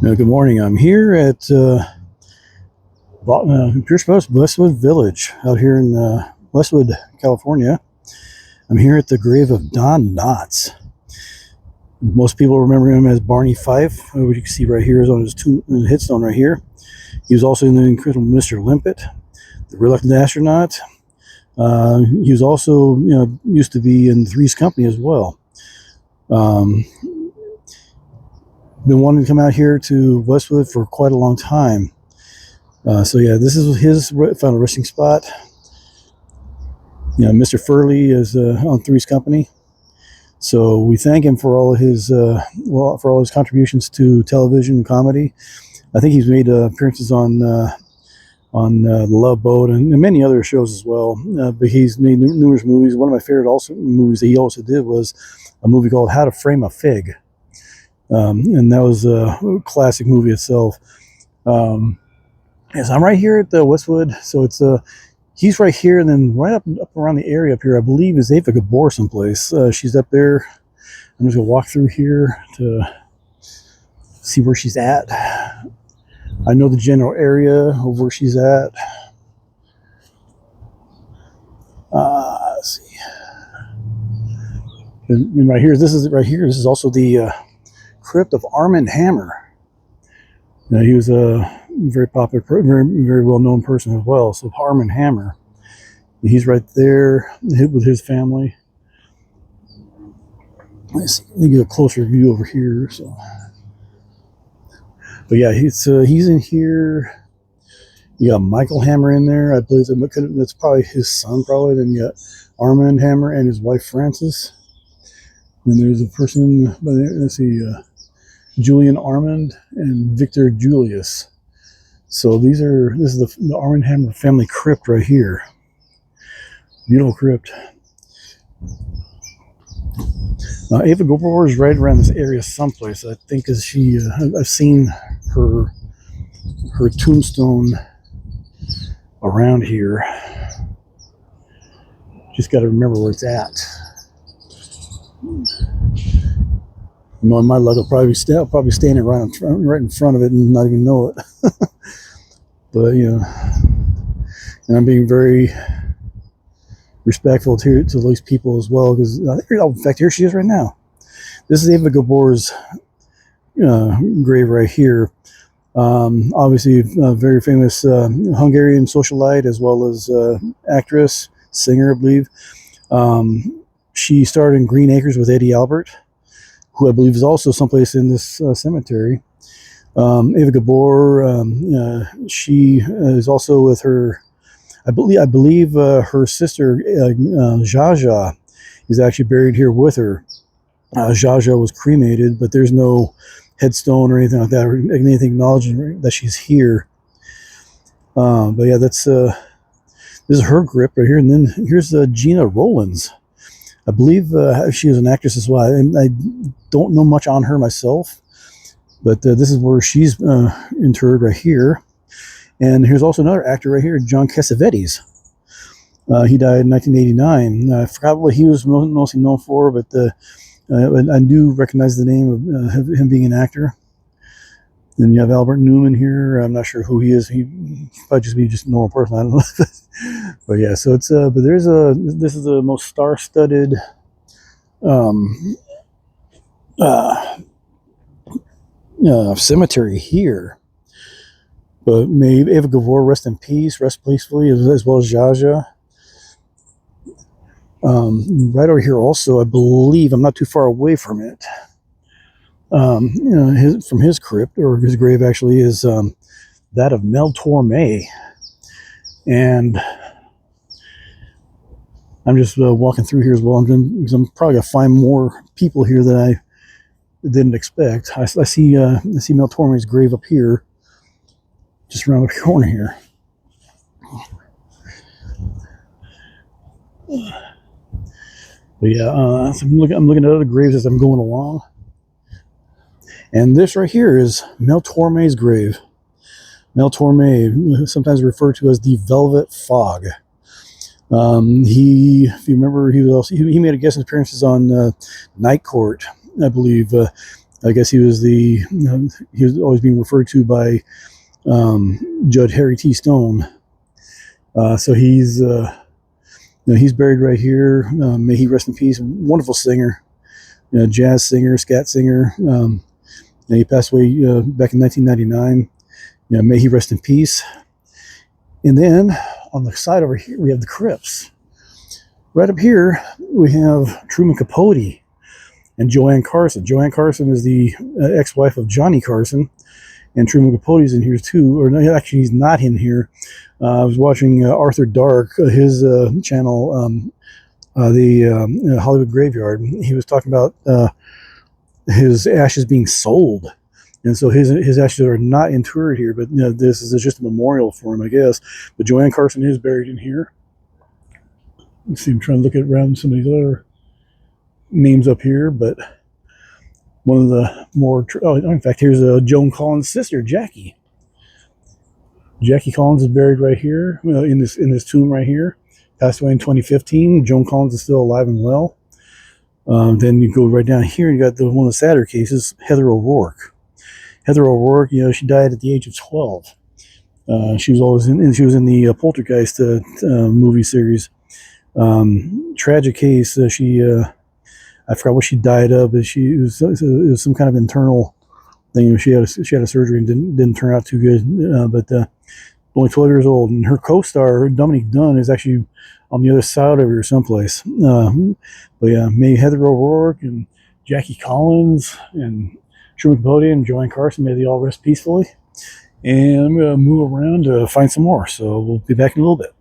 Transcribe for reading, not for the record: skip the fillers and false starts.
Good morning. I'm here at Pierce Post Westwood Village out here in Westwood, California. I'm here at the grave of Don Knotts. Most people remember him as Barney Fife, which you can see right here is on his headstone right here. He was also in the Incredible Mr. Limpet, the Reluctant Astronaut. He was also, used to be in Three's Company as well. Been wanting to come out here to Westwood for quite a long time. So yeah, this is his final resting spot. Mr. Furley is on Three's Company, so we thank him for all his for all his contributions to television and comedy. I think he's made appearances on The Love Boat and many other shows as well. But he's made numerous movies. One of my favorite movies that he also did was a movie called How to Frame a Fig, and that was a classic movie itself. Yes, I'm right here at the Westwood, so it's he's right here, and then right up around the area up here, I believe is Ava Gabor someplace. She's up there. I'm just gonna walk through here to see where she's at. I know the general area of where she's at. Let's see. And right here, this is also the crypt of Armand Hammer. He was a very popular, very well-known person as well. So Armand Hammer, he's right there with his family. Let's see, let me get a closer view over here. So, but yeah, he's in here. You got Michael Hammer in there. I believe that's probably his son. Probably. Then you got Armand Hammer and his wife Frances. And there's a person. Let's see. Julian Armand and Victor Julius. So this is the Armand Hammer family crypt right here. Beautiful crypt. Ava Gabor is right around this area someplace. I think I've seen her tombstone around here. Just got to remember where it's at. Knowing my luck, I'll probably standing right in front of it and not even know it. But and I'm being very respectful to these people as well, because in fact, here she is right now. This is Ava Gabor's grave right here. Obviously, a very famous Hungarian socialite as well as actress, singer, I believe. She starred in Green Acres with Eddie Albert, who I believe is also someplace in this cemetery. Ava Gabor, she is also with her, I believe her sister, Jaja, is actually buried here with her. Jaja was cremated, but there's no headstone or anything like that, or anything acknowledging that she's here. But yeah, this is her grip right here. And then here's Gina Rollins. I believe she is an actress as well. I don't know much on her myself, but this is where she's interred right here. And here's also another actor right here, John Casavedes. He died in 1989. I forgot what he was mostly known for, but I do recognize the name of him being an actor. Then you have Albert Newman here. I'm not sure who he is. He might just be a normal person. I don't know. But yeah, so it's but this is the most star-studded cemetery here. But may Ava Gabor rest in peace, rest peacefully, as well as Jaja. Right over here also, I believe, I'm not too far away from it. From his crypt, or his grave actually, is that of Mel Torme. And I'm just walking through here as well, because I'm probably gonna find more people here that I didn't expect. I see Mel Torme's grave up here, just around the corner here. But yeah, so I'm looking at other graves as I'm going along. And this right here is Mel Torme's grave. Mel Torme, sometimes referred to as the Velvet Fog. If you remember, he made a guest appearances on Night Court, I believe. I guess he was he was always being referred to by Judge Harry T. Stone. So he's buried right here. May he rest in peace. Wonderful singer, jazz singer, scat singer. He passed away back in 1999. May he rest in peace. And then on the side over here, we have the crypts. Right up here, we have Truman Capote and Joanne Carson. Joanne Carson is the ex-wife of Johnny Carson, and Truman Capote's in here too. Or no, actually, he's not in here. I was watching Arthur Dark, his channel, the Hollywood Graveyard. He was talking about his ashes being sold. And so his ashes are not interred here, but this is just a memorial for him, I guess. But Joanne Carson is buried in here. Let's see, I'm trying to look around some of these other names up here, but one of the more, in fact, here's Joan Collins' sister, Jackie. Jackie Collins is buried right here in this tomb right here. Passed away in 2015. Joan Collins is still alive and well. Then you go right down here, and you got one of the sadder cases, Heather O'Rourke. Heather O'Rourke, she died at the age of 12. She was in the Poltergeist movie series. Tragic case. I forgot what she died of, but it was some kind of internal thing. She had a surgery and didn't turn out too good. But only 12 years old, and her co-star Dominique Dunn is actually on the other side of her someplace. But yeah, may Heather O'Rourke and Jackie Collins and Truman Capote and Joanne Carson, may they all rest peacefully. And I'm going to move around to find some more. So we'll be back in a little bit.